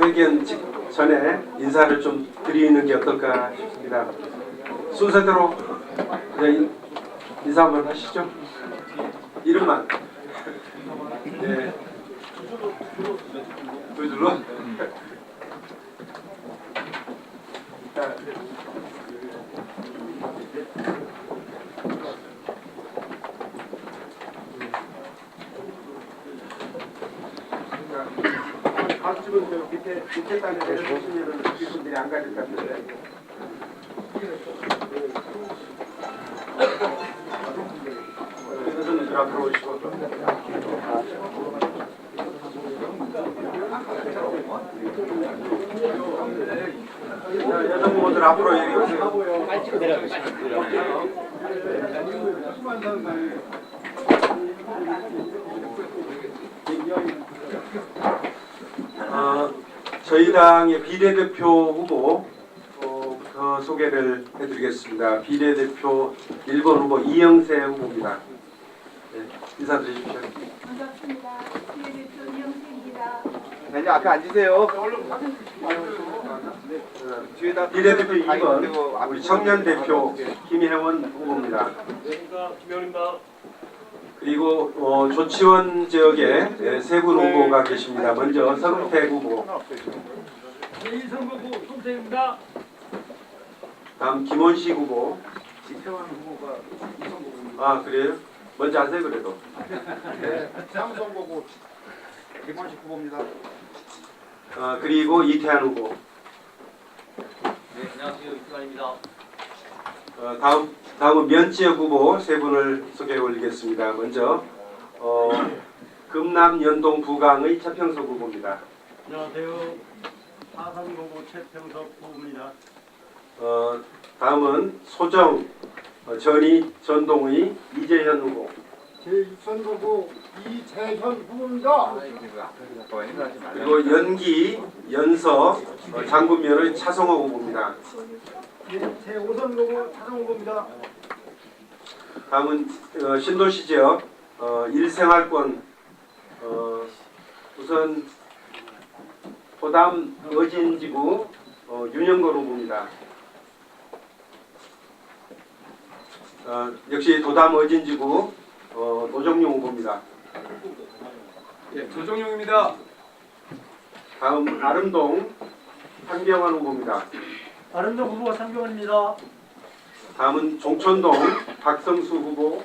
회견 전에 인사를 좀 드리는 게 어떨까 싶습니다. 순서대로 인사 한번 하시죠. 이름만. 네. 보여줄러? 가수집은 저 밑에 단에 내려주시면은 분들이 안 가질 것 같은데. 여성분들 앞으로 오시고. 여성분들 앞으로 여기 오세요. 빨리 내려가시죠. 저희 당의 비례대표 후보부터 소개를 해드리겠습니다. 비례대표 1번 후보 이영세 후보입니다. 네, 인사드리십시오. 반갑습니다. 비례대표 이영세입니다. 네, 앞에 앉으세요. 비례대표 2번 우리 청년 대표 김혜원 후보입니다. 김혜원입니다. 그리고 조치원 지역에 세 분 후보가 계십니다. 먼저 서른택 후보. 이성국 송태입니다. 다음 김원식 후보. 지태환 후보가 이성국 후보입니다. 아 그래요? 먼저 하세요 그래도. 네, 삼성 후보 김원식 후보입니다. 그리고 이태한 후보. 네, 안녕하세요. 이태환입니다. 다음은 면지역 후보 세 분을 소개해 올리겠습니다. 먼저 금남 연동 부강의 최평석 후보입니다. 안녕하세요. 하산고고 최평석 후보입니다. 다음은 소정 전이 전동의 이재현 후보. 제6선거구 이재현 후보입니다. 그리고 연기 연서 장군면의 차성호 후보입니다. 제5선거구 차정 후보입니다. 다음은 신도시 지역 일생활권 우선 도담 어진지구 윤영걸 후보입니다. 역시 도담 어진지구 노정용 후보입니다. 예, 조정용입니다. 다음 아름동 상병환 후보입니다. 아름다운 후보가 상경원입니다. 다음은 종천동 박성수 후보.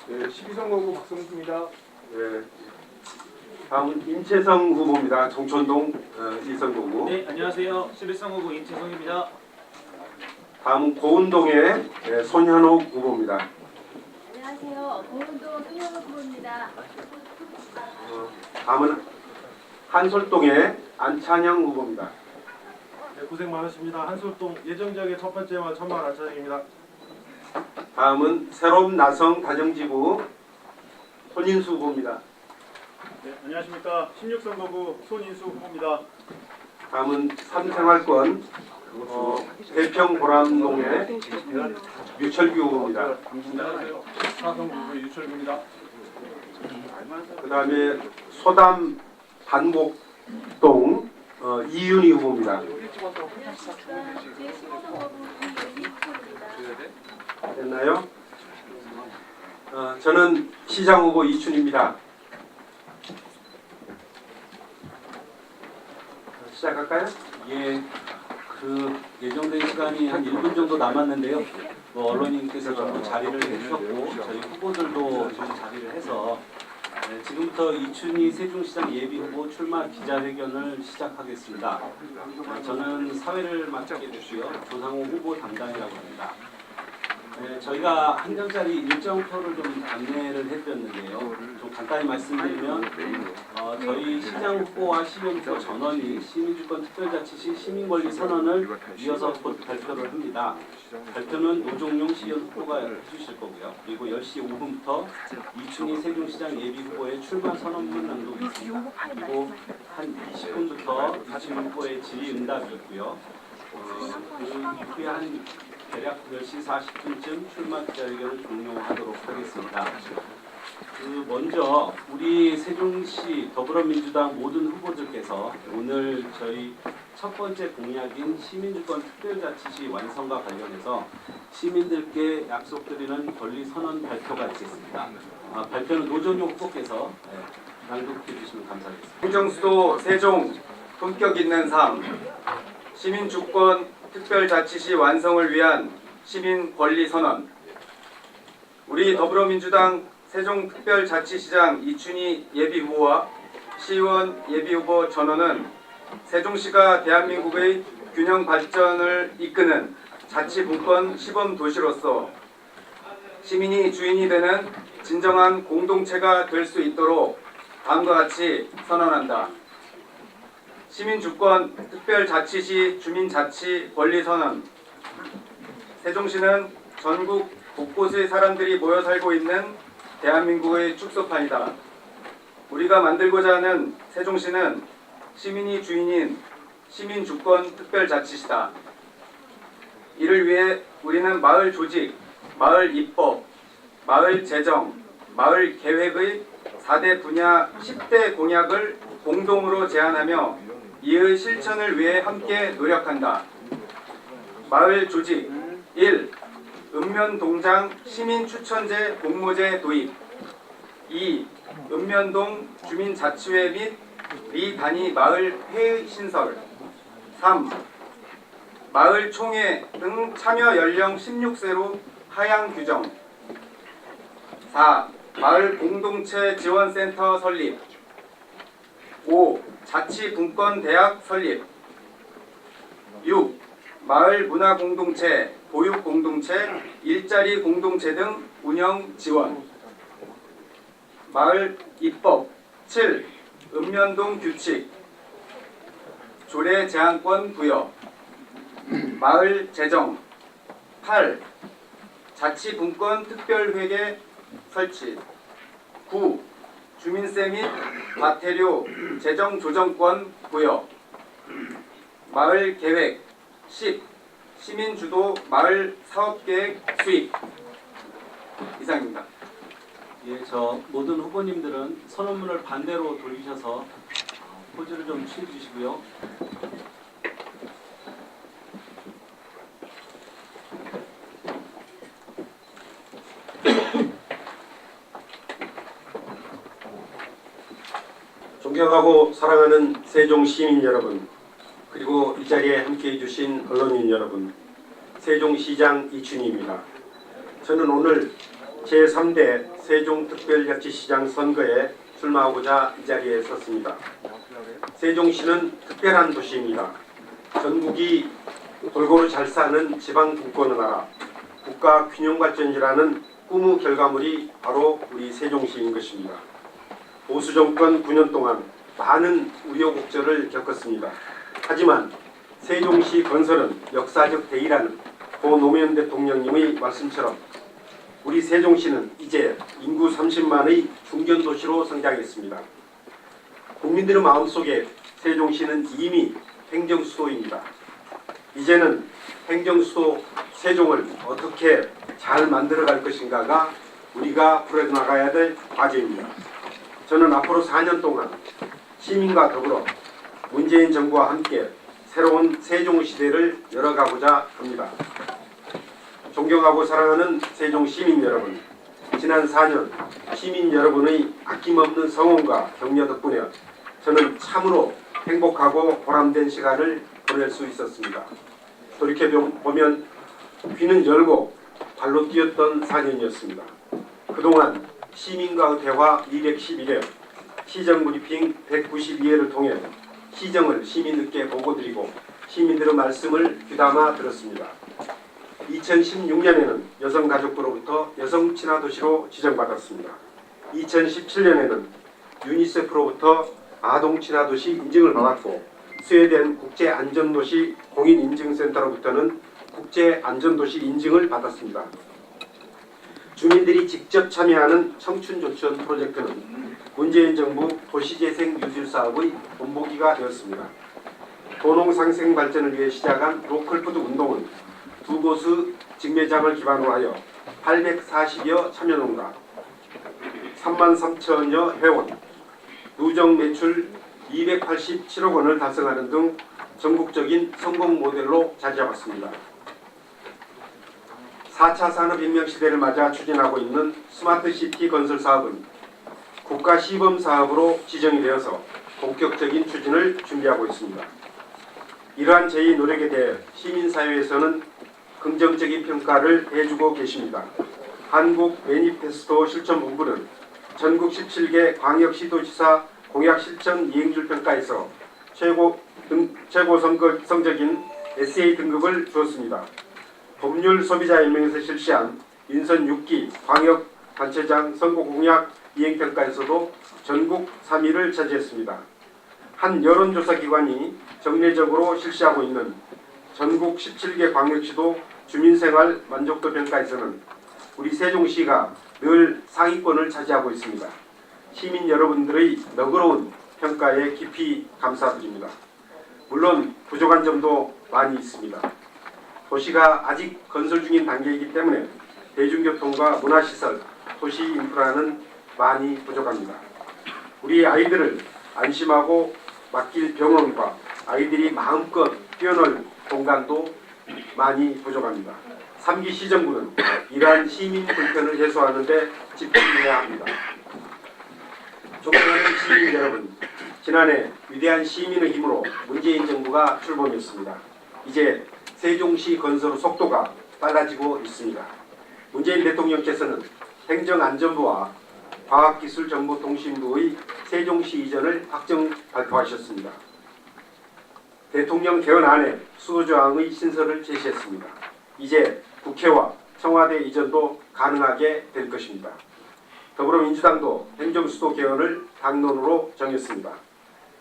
네, 12선거구 박성수입니다. 네. 다음은 임채성 후보입니다. 종천동 1선거구. 네, 안녕하세요. 11선거구 임채성입니다. 다음은 고운동의 손현옥 후보입니다. 안녕하세요. 고운동 손현우 후보입니다. 다음은 한솔동의 안찬영 후보입니다. 네, 고생 많으십니다. 한솔동 예정지역의 첫 번째와 천만 안차장입니다. 다음은 새로운 나성 다정지구 손인수 후보입니다. 네, 안녕하십니까. 16선거구 손인수 후보입니다. 다음은 삼생활권 대평 보람동의 유철규 후보입니다. 안녕하세요. 사성구의 유철구입니다. 그 다음에 소담 반곡동 이윤희 후보입니다. 안녕하십니까. 제15선거구 이윤희 후보입니다. 됐나요? 저는 시장 후보 이춘입니다. 시작할까요? 예, 예정된 시간이 한 1분 정도 남았는데요. 언론인께서 전부 자리를 해주셨고 저희 후보들도 좀 자리를 해서 지금부터 이춘희 세종시장 예비후보 출마 기자회견을 시작하겠습니다. 저는 사회를 맡게 됐고요. 조상호 후보 담당이라고 합니다. 저희가 한 장짜리 일정표를 좀 안내를 해드렸는데요. 좀 간단히 말씀드리면 저희 시장 후보와 시의원 후보 전원이 시민주권 특별자치시 시민권리 선언을 이어서 곧 발표를 합니다. 발표는 노종용 시의원 후보가 해주실 거고요. 그리고 10시 5분부터 이춘희 세종시장 예비후보의 출마 선언문 낭독이 있습니다. 그리고 한 20분부터 이춘희 후보의 질의응답이 있고요. 그 이후에 한 대략 10시 40분쯤 출마 기자회견을 종료하도록 하겠습니다. 먼저 우리 세종시 더불어민주당 모든 후보들께서 오늘 저희 첫 번째 공약인 시민주권 특별자치시 완성과 관련해서 시민들께 약속드리는 권리 선언 발표가 있겠습니다. 발표는 노정용 후보께서 낭독해 주시면 감사하겠습니다. 행정수도 세종 품격 있는 삶 시민주권 특별자치시 완성을 위한 시민 권리 선언. 우리 더불어민주당 세종특별자치시장 이춘희 예비후보와 시의원 예비후보 전원은 세종시가 대한민국의 균형 발전을 이끄는 자치분권 시범도시로서 시민이 주인이 되는 진정한 공동체가 될 수 있도록 다음과 같이 선언한다. 시민주권 특별자치시 주민자치 권리선언. 세종시는 전국 곳곳의 사람들이 모여 살고 있는 대한민국의 축소판이다. 우리가 만들고자 하는 세종시는 시민이 주인인 시민주권 특별자치시다. 이를 위해 우리는 마을 조직, 마을 입법, 마을 재정, 마을 계획의 4대 분야 10대 공약을 공동으로 제안하며 이의 실천을 위해 함께 노력한다. 마을 조직 1. 읍면동장 시민추천제 공모제 도입. 2. 읍면동 주민자치회 및 비단위 마을 회의 신설. 3. 마을 총회 등 참여 연령 16세로 하향 규정. 4. 마을 공동체 지원센터 설립. 5. 자치분권대학 설립. 6. 마을 문화공동체, 보육공동체, 일자리 공동체 등 운영 지원. 마을 입법 7. 읍면동 규칙, 조례 제한권 부여. 마을 재정 8. 자치분권 특별회계 설치. 9. 주민세 및 과태료 재정조정권 부여. 마을 계획 10. 시민주도 마을 사업계획 수립. 이상입니다. 예, 저 모든 후보님들은 선언문을 반대로 돌리셔서 포즈를 좀 취해 주시고요. 존경하고 사랑하는 세종 시민 여러분, 그리고 이 자리에 함께해 주신 언론인 여러분, 세종시장 이춘희입니다. 저는 오늘 제3대 세종특별자치시장 선거에 출마하고자 이 자리에 섰습니다. 세종시는 특별한 도시입니다. 전국이 골고루 잘 사는 지방 분권의 나라, 국가 균형 발전이라는 꿈의 결과물이 바로 우리 세종시인 것입니다. 보수 정권 9년 동안 많은 우여곡절을 겪었습니다. 하지만 세종시 건설은 역사적 대의라는 고 노무현 대통령님의 말씀처럼 우리 세종시는 이제 인구 30만의 중견도시로 성장했습니다. 국민들의 마음속에 세종시는 이미 행정수도입니다. 이제는 행정수도 세종을 어떻게 잘 만들어갈 것인가가 우리가 풀어나가야 될 과제입니다. 저는 앞으로 4년 동안 시민과 더불어 문재인 정부와 함께 새로운 세종시대를 열어가고자 합니다. 존경하고 사랑하는 세종 시민 여러분, 지난 4년 시민 여러분의 아낌없는 성원과 격려 덕분에 저는 참으로 행복하고 보람된 시간을 보낼 수 있었습니다. 돌이켜보면 귀는 열고 발로 뛰었던 4년이었습니다. 그동안 시민과의 대화 211회, 시정브리핑 192회를 통해 시정을 시민들께 보고드리고 시민들의 말씀을 귀담아 들었습니다. 2016년에는 여성가족부로부터 여성친화도시로 지정받았습니다. 2017년에는 유니세프로부터 아동친화도시 인증을 받았고 스웨덴 국제안전도시 공인인증센터로부터는 국제안전도시 인증을 받았습니다. 주민들이 직접 참여하는 청춘조천 프로젝트는 문재인 정부 도시재생 유질사업의 본보기가 되었습니다. 도농상생 발전을 위해 시작한 로컬푸드 운동은 두 곳의 직매장을 기반으로 하여 840여 참여농가, 33,000여 회원, 누적 매출 287억 원을 달성하는 등 전국적인 성공 모델로 자리잡았습니다. 4차 산업혁명 시대를 맞아 추진하고 있는 스마트시티 건설 사업은 국가 시범 사업으로 지정이 되어서 본격적인 추진을 준비하고 있습니다. 이러한 저희 노력에 대해 시민사회에서는 긍정적인 평가를 해주고 계십니다. 한국 매니페스토 실천본부는 전국 17개 광역시도지사 공약 실천 이행률 평가에서 최고 성적인 SA 등급을 주었습니다. 법률 소비자 연맹에서 실시한 인선 6기 광역단체장 선거 공약 이행평가에서도 전국 3위를 차지했습니다. 한 여론조사 기관이 정례적으로 실시하고 있는 전국 17개 광역시도 주민생활 만족도 평가에서는 우리 세종시가 늘 상위권을 차지하고 있습니다. 시민 여러분들의 너그러운 평가에 깊이 감사드립니다. 물론 부족한 점도 많이 있습니다. 도시가 아직 건설 중인 단계이기 때문에 대중교통과 문화시설, 도시 인프라는 많이 부족합니다. 우리 아이들을 안심하고 맡길 병원과 아이들이 마음껏 뛰어놀 공간도 많이 부족합니다. 3기 시정부는 이러한 시민 불편을 해소하는 데 집중해야 합니다. 존경하는 시민 여러분, 지난해 위대한 시민의 힘으로 문재인 정부가 출범했습니다. 이제 세종시 건설 속도가 빨라지고 있습니다. 문재인 대통령께서는 행정안전부와 과학기술정보통신부의 세종시 이전을 확정 발표하셨습니다. 대통령 개헌안에 수호조항의 신설을 제시했습니다. 이제 국회와 청와대 이전도 가능하게 될 것입니다. 더불어민주당도 행정수도 개헌을 당론으로 정했습니다.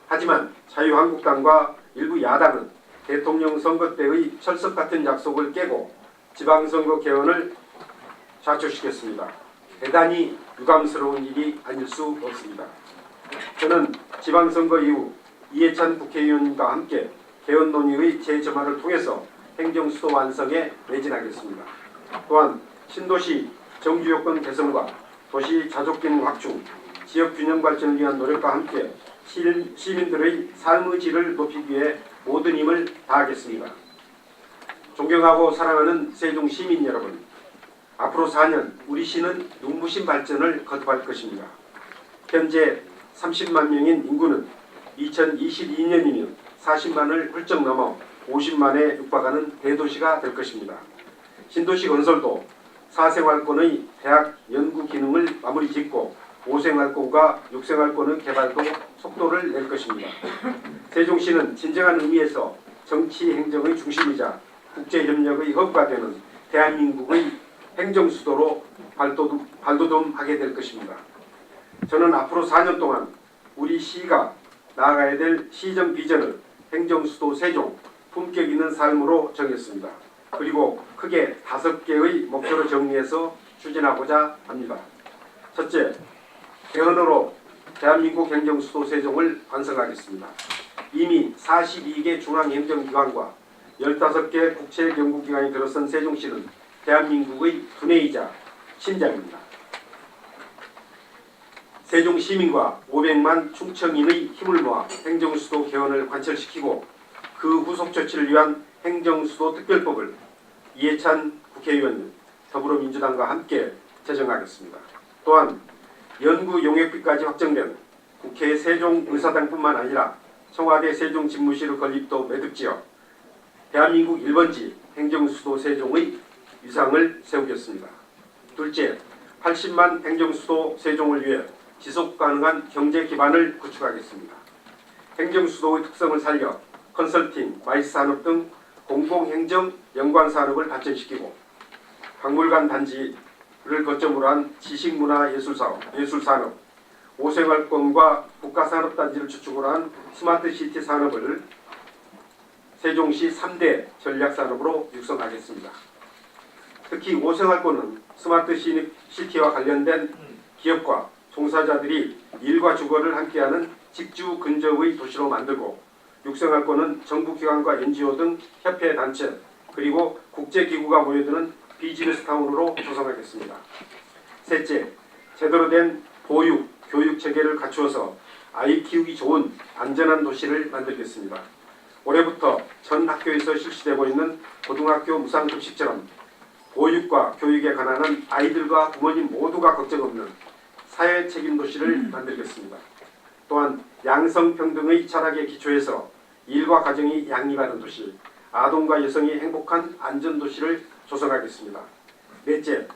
하지만 자유한국당과 일부 야당은 대통령 선거 때의 철석 같은 약속을 깨고 지방선거 개헌을 좌초시켰습니다. 대단히 유감스러운 일이 아닐 수 없습니다. 저는 지방선거 이후 이해찬 국회의원과 함께 개헌 논의의 재점화를 통해서 행정수도 완성에 매진하겠습니다. 또한 신도시 정주요건 개선과 도시 자족기능 확충, 지역균형 발전을 위한 노력과 함께 시민들의 삶의 질을 높이기 위해 모든 힘을 다하겠습니다. 존경하고 사랑하는 세종 시민 여러분, 앞으로 4년 우리 시는 눈부신 발전을 거듭할 것입니다. 현재 30만 명인 인구는 2022년이면 40만을 훌쩍 넘어 50만에 육박하는 대도시가 될 것입니다. 신도시 건설도 사생활권의 대학 연구 기능을 마무리 짓고 5생활권과 6생활권의 개발도 속도를 낼 것입니다. 세종시는 진정한 의미에서 정치 행정의 중심이자 국제협력의 허브가 되는 대한민국의 행정수도로 발돋움하게 될 것입니다. 저는 앞으로 4년 동안 우리 시가 나아가야 될 시정 비전을 행정수도 세종, 품격 있는 삶으로 정했습니다. 그리고 크게 5개의 목표로 정리해서 추진하고자 합니다. 첫째, 개헌으로 대한민국 행정수도 세종을 완성하겠습니다. 이미 42개 중앙행정기관과 15개 국제연구기관이 들어선 세종시는 대한민국의 두뇌이자 심장입니다. 세종 시민과 500만 충청인의 힘을 모아 행정수도 개헌을 관철시키고 그 후속 조치를 위한 행정수도 특별법을 이해찬 국회의원, 더불어민주당과 함께 제정하겠습니다. 또한 연구 용역비까지 확정된 국회 세종의사당뿐만 아니라 청와대 세종집무실의 건립도 매듭지어 대한민국 1번지 행정수도 세종의 위상을 세우겠습니다. 둘째, 80만 행정수도 세종을 위해 지속가능한 경제 기반을 구축하겠습니다. 행정수도의 특성을 살려 컨설팅, 마이스산업 등 공공행정 연관산업을 발전시키고 박물관 단지를 거점으로 한 지식문화예술산업, 5생활권과 국가산업단지를 주축으로 한 스마트시티 산업을 세종시 3대 전략산업으로 육성하겠습니다. 특히 5생활권은 스마트시티와 관련된 기업과 종사자들이 일과 주거를 함께하는 직주 근접의 도시로 만들고 6생활권은 정부기관과 NGO 등 협회 단체 그리고 국제기구가 모여드는 비즈니스타운으로 조성하겠습니다. 셋째, 제대로 된 보육, 교육 체계를 갖추어서 아이 키우기 좋은 안전한 도시를 만들겠습니다. 올해부터 전 학교에서 실시되고 있는 고등학교 무상급식처럼 보육과 교육에 관한 아이들과 부모님 모두가 걱정 없는 사회 책임 도시를 만들겠습니다. 또한 양성평등의 철학에 기초해서 일과 가정이 양립하는 도시, 아동과 여성이 행복한 안전도시를 조성하겠습니다. 넷째,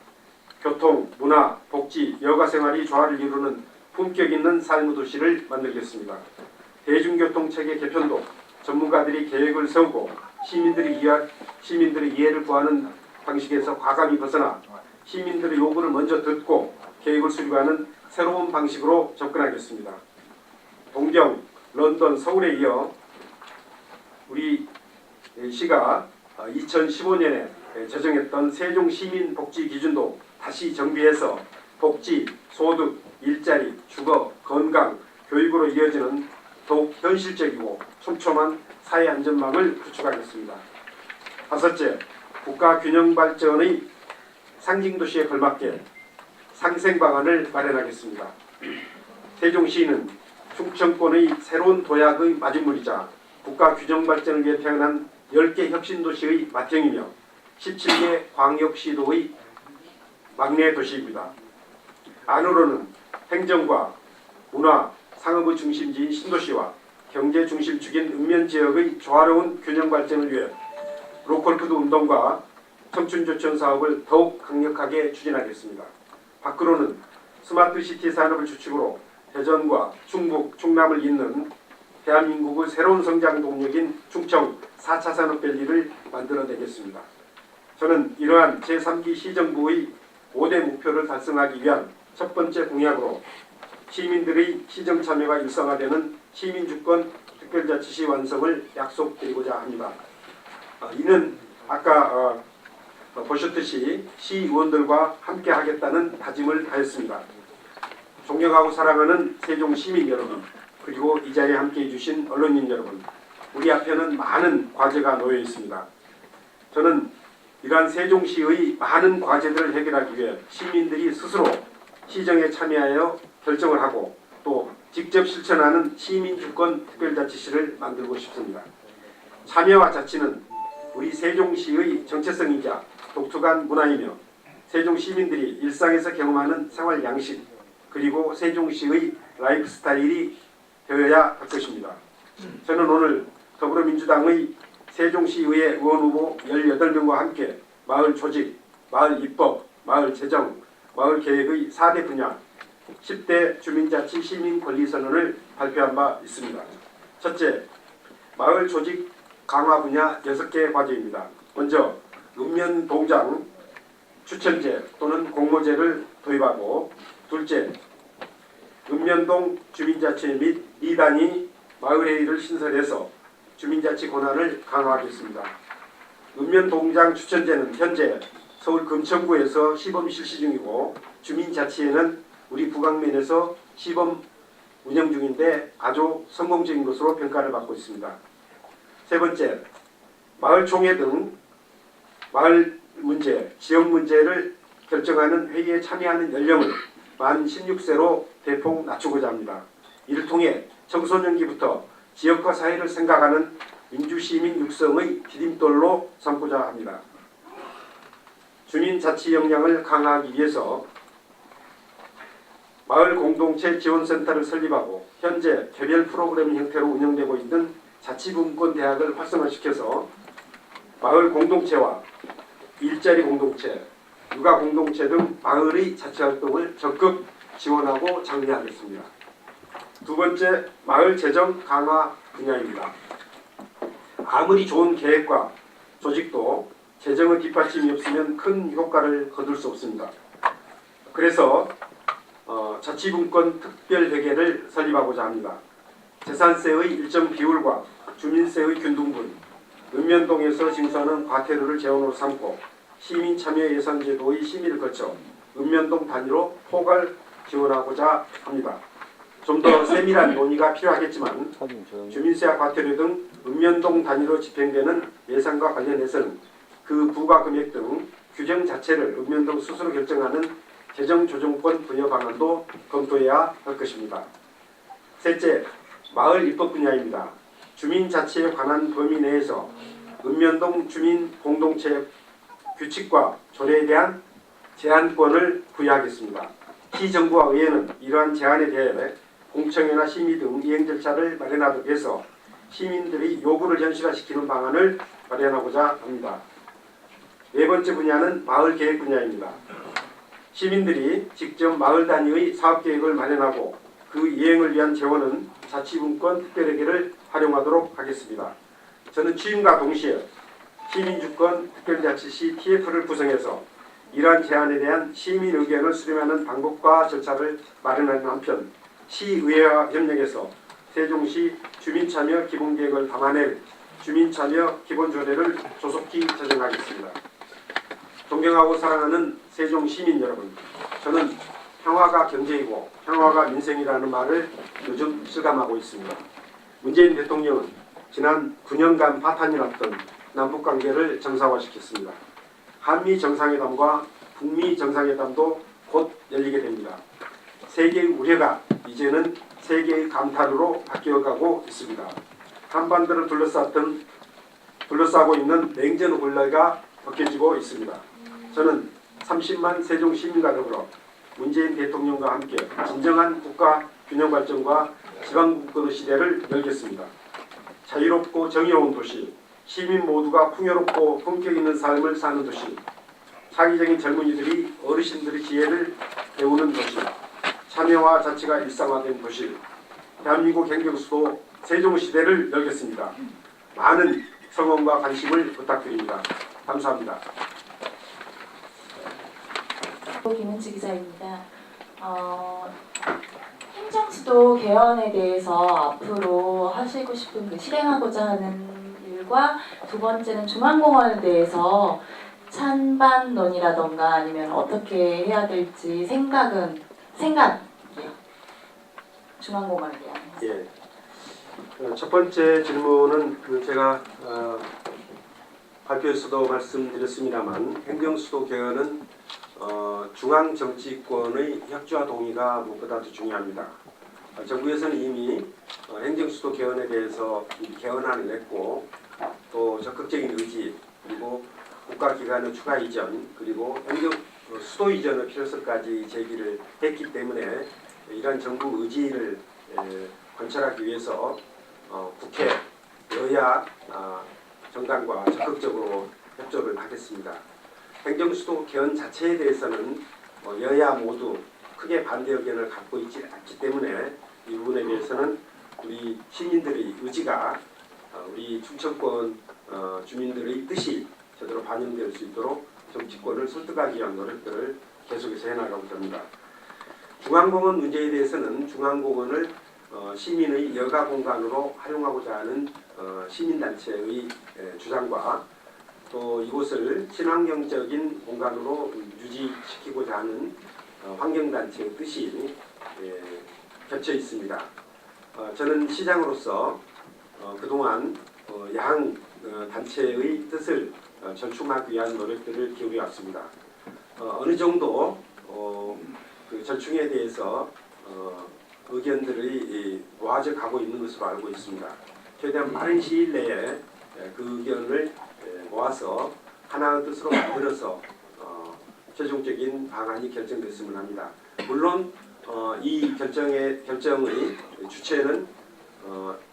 교통, 문화, 복지, 여가생활이 조화를 이루는 품격 있는 삶의 도시를 만들겠습니다. 대중교통체계 개편도 전문가들이 계획을 세우고 시민들의 이해를 구하는 방식에서 과감히 벗어나 시민들의 요구를 먼저 듣고 계획을 수립하는 새로운 방식으로 접근하겠습니다. 동경, 런던, 서울에 이어 우리 시가 2015년에 제정했던 세종시민복지 기준도 다시 정비해서 복지, 소득, 일자리, 주거, 건강, 교육으로 이어지는 더욱 현실적이고 촘촘한 사회 안전망을 구축하겠습니다. 다섯째, 국가 균형 발전의 상징도시에 걸맞게 상생 방안을 마련하겠습니다. 세종시는 충청권의 새로운 도약의 마중물이자 국가 균형 발전을 위해 태어난 10개 혁신도시의 맏형이며 17개 광역시도의 막내 도시입니다. 안으로는 행정과 문화, 상업의 중심지인 신도시와 경제 중심축인 읍면지역의 조화로운 균형 발전을 위해 로컬푸드 운동과 청춘조천 사업을 더욱 강력하게 추진하겠습니다. 밖으로는 스마트시티 산업을 주축으로 대전과 충북, 충남을 잇는 대한민국의 새로운 성장 동력인 충청 4차 산업밸리를 만들어내겠습니다. 저는 이러한 제3기 시정부의 5대 목표를 달성하기 위한 첫 번째 공약으로 시민들의 시정 참여가 일상화되는 시민주권 특별자치시 완성을 약속드리고자 합니다. 이는 아까 보셨듯이 시의원들과 함께 하겠다는 다짐을 다했습니다. 존경하고 사랑하는 세종 시민 여러분, 그리고 이 자리에 함께해 주신 언론인 여러분, 우리 앞에는 많은 과제가 놓여 있습니다. 저는 이러한 세종시의 많은 과제들을 해결하기 위해 시민들이 스스로 시정에 참여하여 결정을 하고 또 직접 실천하는 시민주권 특별자치시를 만들고 싶습니다. 참여와 자치는 우리 세종시의 정체성이자 독특한 문화이며 세종 시민들이 일상에서 경험하는 생활 양식 그리고 세종시의 라이프 스타일이 되어야 할 것입니다. 저는 오늘 더불어민주당의 세종시의회 의원 후보 18명과 함께 마을 조직, 마을 입법, 마을 재정, 마을 계획의 4대 분야 10대 주민자치 시민권리선언을 발표한 바 있습니다. 첫째, 마을 조직 강화 분야 6개 과제입니다. 먼저 읍면동장 추천제 또는 공모제를 도입하고, 둘째, 읍면동 주민자치 및 2단위 마을회의를 신설해서 주민자치 권한을 강화하겠습니다. 읍면동장 추천제는 현재 서울 금천구에서 시범 실시 중이고 주민자치회는 우리 북광면에서 시범 운영 중인데 아주 성공적인 것으로 평가를 받고 있습니다. 세 번째, 마을총회 등 마을 문제, 지역 문제를 결정하는 회의에 참여하는 연령을 만 16세로 대폭 낮추고자 합니다. 이를 통해 청소년기부터 지역과 사회를 생각하는 민주시민 육성의 디딤돌로 삼고자 합니다. 주민자치 역량을 강화하기 위해서 마을 공동체 지원센터를 설립하고 현재 개별 프로그램 형태로 운영되고 있는 자치분권 대학을 활성화시켜서 마을 공동체와 일자리 공동체, 육아 공동체 등 마을의 자치활동을 적극 지원하고 장려하겠습니다. 두 번째, 마을 재정 강화 분야입니다. 아무리 좋은 계획과 조직도 재정의 뒷받침이 없으면 큰 효과를 거둘 수 없습니다. 그래서 자치분권 특별회계를 설립하고자 합니다. 재산세의 일정 비율과 주민세의 균등분, 읍면동에서 징수하는 과태료를 재원으로 삼고 시민참여예산제도의 심의를 거쳐 읍면동 단위로 포괄 지원하고자 합니다. 좀 더 세밀한 논의가 필요하겠지만 주민세와 과태료 등 읍면동 단위로 집행되는 예산과 관련해서는 그 부과 금액 등 규정 자체를 읍면동 스스로 결정하는 재정조정권 부여 방안도 검토해야 할 것입니다. 셋째, 마을 입법 분야입니다. 주민자치에 관한 범위 내에서 읍면동 주민 공동체 규칙과 조례에 대한 제한권을 부여하겠습니다. 시정부와 의회는 이러한 제한에 대해 공청회나 심의 등 이행 절차를 마련하기 위해서 시민들의 요구를 현실화시키는 방안을 마련하고자 합니다. 네 번째 분야는 마을 계획 분야입니다. 시민들이 직접 마을 단위의 사업 계획을 마련하고 그 이행을 위한 재원은 자치분권 특별회계를 활용하도록 하겠습니다. 저는 취임과 동시에 시민주권 특별자치시 TF를 구성해서 이러한 제안에 대한 시민 의견을 수렴하는 방법과 절차를 마련하는 한편 시의회와 협력해서 세종시 주민참여 기본계획을 담아낼 주민참여 기본조례를 조속히 제정하겠습니다. 존경하고 사랑하는 세종 시민 여러분, 저는 평화가 경제이고 평화가 민생이라는 말을 요즘 실감하고 있습니다. 문재인 대통령은 지난 9년간 파탄이 났던 남북관계를 정상화시켰습니다. 한미 정상회담과 북미 정상회담도 곧 열리게 됩니다. 세계의 우려가 이제는 세계의 감탄으로 바뀌어가고 있습니다. 한반도를 둘러싸고 있는 냉전 굴레가 벗겨지고 있습니다. 저는 30만 세종 시민과 더불어 문재인 대통령과 함께 진정한 국가 균형 발전과 지방국가의 시대를 열겠습니다. 자유롭고 정의로운 도시, 시민 모두가 풍요롭고 품격 있는 삶을 사는 도시, 창의적인 젊은이들이 어르신들의 지혜를 배우는 도시, 참여와 자치가 일상화된 도시, 대한민국 행정수도 세종시대를 열겠습니다. 많은 성원과 관심을 부탁드립니다. 감사합니다. 김은지 기자입니다. 행정수도 개헌에 대해서 앞으로 하시고 싶은 실행하고자 하는 일과 두 번째는 중앙공원에 대해서 찬반론이라던가 아니면 어떻게 해야 될지 생각이요. 중앙공원에 대한. 예. 첫 번째 질문은 제가 발표에서도 말씀드렸습니다만 행정수도 개헌은 중앙정치권의 협조와 동의가 무엇보다도 중요합니다. 정부에서는 이미 행정수도 개헌에 대해서 개헌안을 냈고 또 적극적인 의지 그리고 국가기관의 추가 이전 그리고 수도 이전의 필요성까지 제기를 했기 때문에 이러한 정부 의지를 관철하기 위해서 국회, 여야 정당과 적극적으로 협조를 하겠습니다. 행정수도 개헌 자체에 대해서는 여야 모두 크게 반대 의견을 갖고 있지 않기 때문에 이 부분에 대해서는 우리 시민들의 의지가 우리 충청권 주민들의 뜻이 제대로 반영될 수 있도록 정치권을 설득하기 위한 노력들을 계속해서 해나가고자 합니다. 중앙공원 문제에 대해서는 중앙공원을 시민의 여가 공간으로 활용하고자 하는 시민단체의 주장과 또 이곳을 친환경적인 공간으로 유지시키고자 하는 환경단체의 뜻이 겹쳐 있습니다. 저는 시장으로서 그동안 양 단체의 뜻을 절충하기 위한 노력들을 기울여 왔습니다. 어느 정도 그 절충에 대해서 의견들이 모아져 가고 있는 것으로 알고 있습니다. 최대한 빠른 시일 내에 그 의견을 모아서 하나의 뜻으로 만들어서 최종적인 방안이 결정됐으면 합니다. 물론 이 결정의 주체는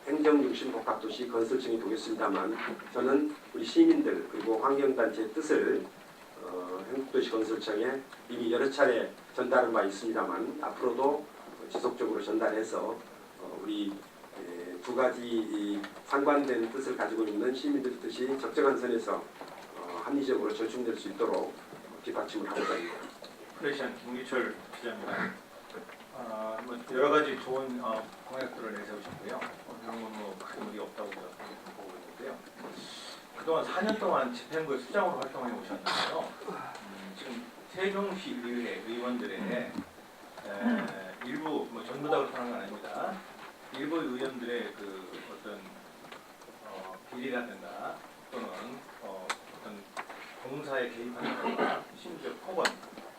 행정중심복합도시 건설청이 되겠습니다만 저는 우리 시민들 그리고 환경단체의 뜻을 행복도시 건설청에 이미 여러 차례 전달한 바 있습니다만 앞으로도 지속적으로 전달해서 우리 두 가지 상반된 뜻을 가지고 있는 시민들 뜻이 적정한 선에서 합리적으로 절충될 수 있도록 뒷받침을 하고자 합니다. 크레시안 김기철 기자입니다. 여러 가지 좋은 공약들을 내세우셨고요. 그런 건 큰 무리 없다고 보고 있는데요. 그동안 4년 동안 집행부의 수장으로 활동해 오셨는데요. 지금 세종시 의회 의원들의 일부 전부 다 그렇다는 건 아닙니다. 일부 의원들의 그 어떤 비리라든가 또는 어떤 공사에 개입한다든가 심지어 폭언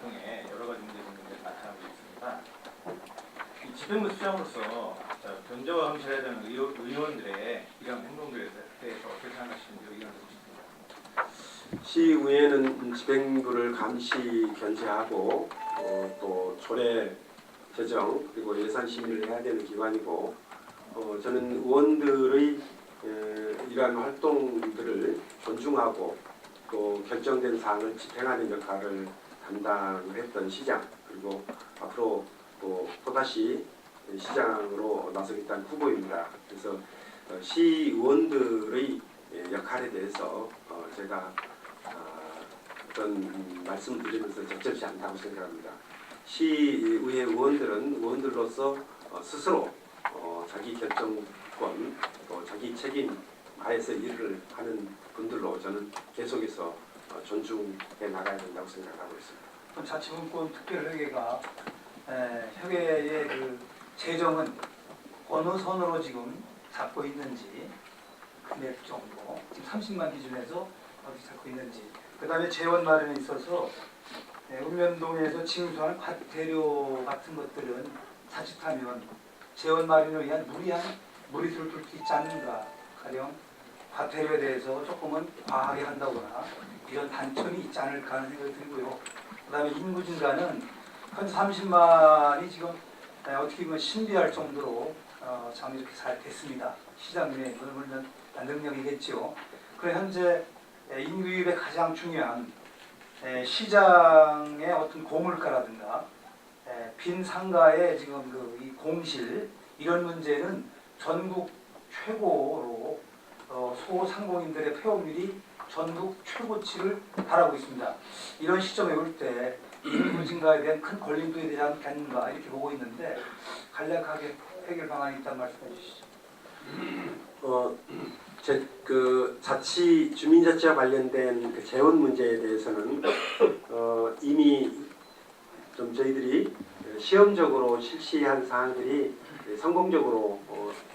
등의 여러 가지 문제들이 이제 나타나고 있습니다. 이 집행부 수장으로서 견제와 감시해야 되는 의원들의 이런 행동들에 대해서 어떻게 생각하시는지 의견을 듣고 싶습니다. 시의회는 집행부를 감시 견제하고 또 조례 제정 그리고 예산 심의를 해야 되는 기관이고 저는 의원들의 이러한 활동들을 존중하고 또 결정된 사항을 집행하는 역할을 담당을 했던 시장 그리고 앞으로 또다시 시장으로 나서겠다는 후보입니다. 그래서 시의원들의 역할에 대해서 제가 어떤 말씀을 드리면서 적절치 않다고 생각합니다. 시의회 의원들은 의원들로서 스스로 자기 결정권 또 자기 책임 하에서 일을 하는 분들로 저는 계속해서 존중해 나가야 된다고 생각하고 있습니다. 자치분권 특별회계가 협의회의 그 재정은 어느 선으로 지금 잡고 있는지 금액 정도 지금 30만 기준에서 어떻게 잡고 있는지 그 다음에 재원 마련에 있어서 읍면동에서 징수하는 과태료 같은 것들은 자칫하면 재원 마련을 위한 무리한 무리수를 둘 수 있지 않는가 가령 과태료에 대해서 조금은 과하게 한다거나 이런 단점이 있지 않을까 하는 생각이 들고요. 그 다음에 인구 증가는 한 30만이 지금 어떻게 보면 신비할 정도로 참 이렇게 잘 됐습니다. 시장님의 물론 능력이겠죠. 그 현재 인구 유입의 가장 중요한 시장의 어떤 고물가라든가 빈 상가의 지금 이 공실 이런 문제는 전국 최고로 소상공인들의 폐업률이 전국 최고치를 달하고 있습니다. 이런 시점에 올 때 인구 증가에 대한 큰 걸림돌이 되지 않겠는가 이렇게 보고 있는데 간략하게 해결 방안이 있다는 말씀해 주시죠. 자치 주민자치와 관련된 그 재원 문제에 대해서는 이미 좀 저희들이 시험적으로 실시한 사항들이 성공적으로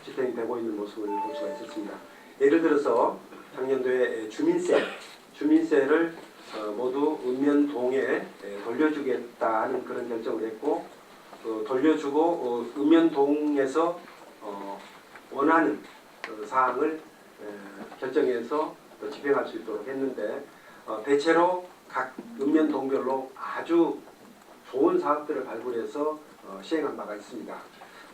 집행되고 있는 모습을 볼 수가 있었습니다. 예를 들어서 작년도에 주민세를 모두 읍면동에 돌려주겠다 하는 그런 결정을 했고 돌려주고 읍면동에서 원하는 사항을 결정해서 집행할 수 있도록 했는데 대체로 각 읍면동별로 아주 좋은 사업들을 발굴해서 시행한 바가 있습니다.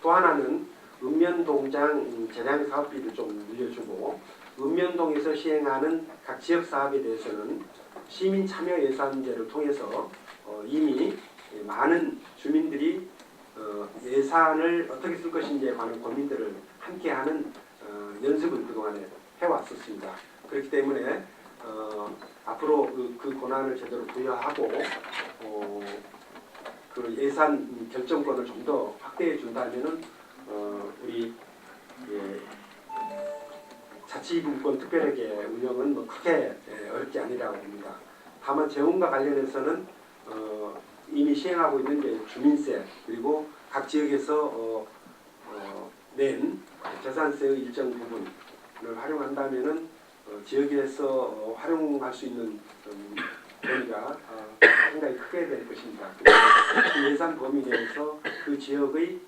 또 하나는 읍면동장 재량 사업비를 좀 물려주고 읍면동에서 시행하는 각 지역 사업에 대해서는 시민 참여 예산제를 통해서 이미 많은 주민들이 예산을 어떻게 쓸 것인지에 관한 고민들을 함께하는 연습을 그동안에 해왔었습니다. 그렇기 때문에 앞으로 그 권한을 제대로 부여하고 그 예산 결정권을 좀 더 확대해 준다면은 우리 자치분권 특별회계 운영은 뭐 크게 어렵지 않으리라고 봅니다. 다만 재원과 관련해서는 이미 시행하고 있는 게 주민세 그리고 각 지역에서 낸 재산세의 일정 부분을 활용한다면은 지역에서 활용할 수 있는 범위가 상당히 크게 될 것입니다. 그 예산 범위 내에서 그 지역의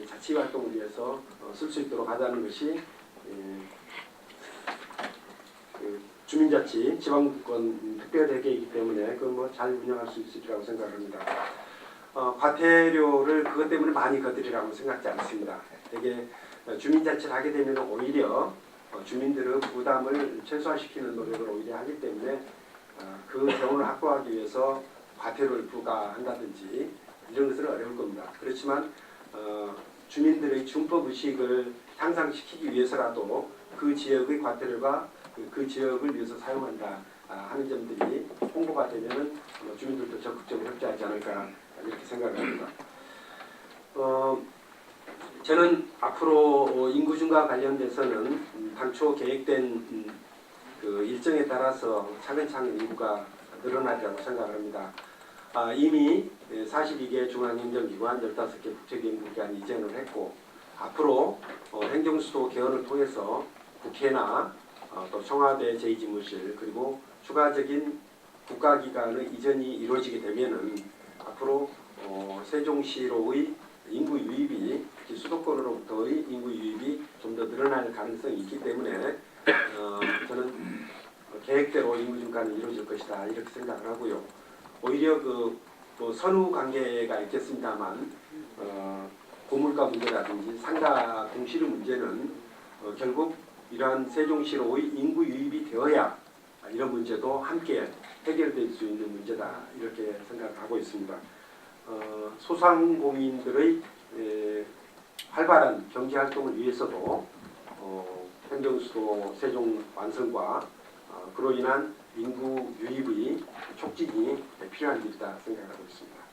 자치 활동을 위해서 쓸 수 있도록 하자는 것이 주민자치 지방권 특별회계이기 때문에 그건 뭐 잘 운영할 수 있으리라고 생각합니다. 과태료를 그것 때문에 많이 거두리라고 생각지 않습니다. 되게 주민자치를 하게 되면 오히려 주민들의 부담을 최소화시키는 노력을 오히려 하기 때문에 그 재원을 확보하기 위해서 과태료를 부과한다든지 이런 것은 어려울 겁니다. 그렇지만 주민들의 준법 의식을 향상시키기 위해서라도 그 지역의 과태료가 그 지역을 위해서 사용한다 하는 점들이 홍보가 되면은 주민들도 적극적으로 협조하지 않을까 이렇게 생각합니다. 저는 앞으로 인구 증가와 관련돼서는 당초 계획된 그 일정에 따라서 차근차근 인구가 늘어나리라고 생각합니다. 이미 42개 중앙행정기관, 15개 국책기관이 이전을 했고 앞으로 행정수도 개헌을 통해서 국회나 또 청와대 제2지무실 그리고 추가적인 국가기관의 이전이 이루어지게 되면은 앞으로 세종시로의 인구 유입이 특히 수도권으로부터의 인구 유입이 좀 더 늘어날 가능성이 있기 때문에 저는 계획대로 인구 증가는 이루어질 것이다 이렇게 생각을 하고요. 오히려 뭐 선후 관계가 있겠습니다만 고물가 문제라든지 상가 공실의 문제는 결국 이러한 세종시로의 인구 유입이 되어야 이런 문제도 함께 해결될 수 있는 문제다 이렇게 생각하고 있습니다. 소상공인들의 활발한 경제 활동을 위해서도 행정수도 세종 완성과 그로 인한 인구 유입의 촉진이 필요한 일이다 생각하고 있습니다.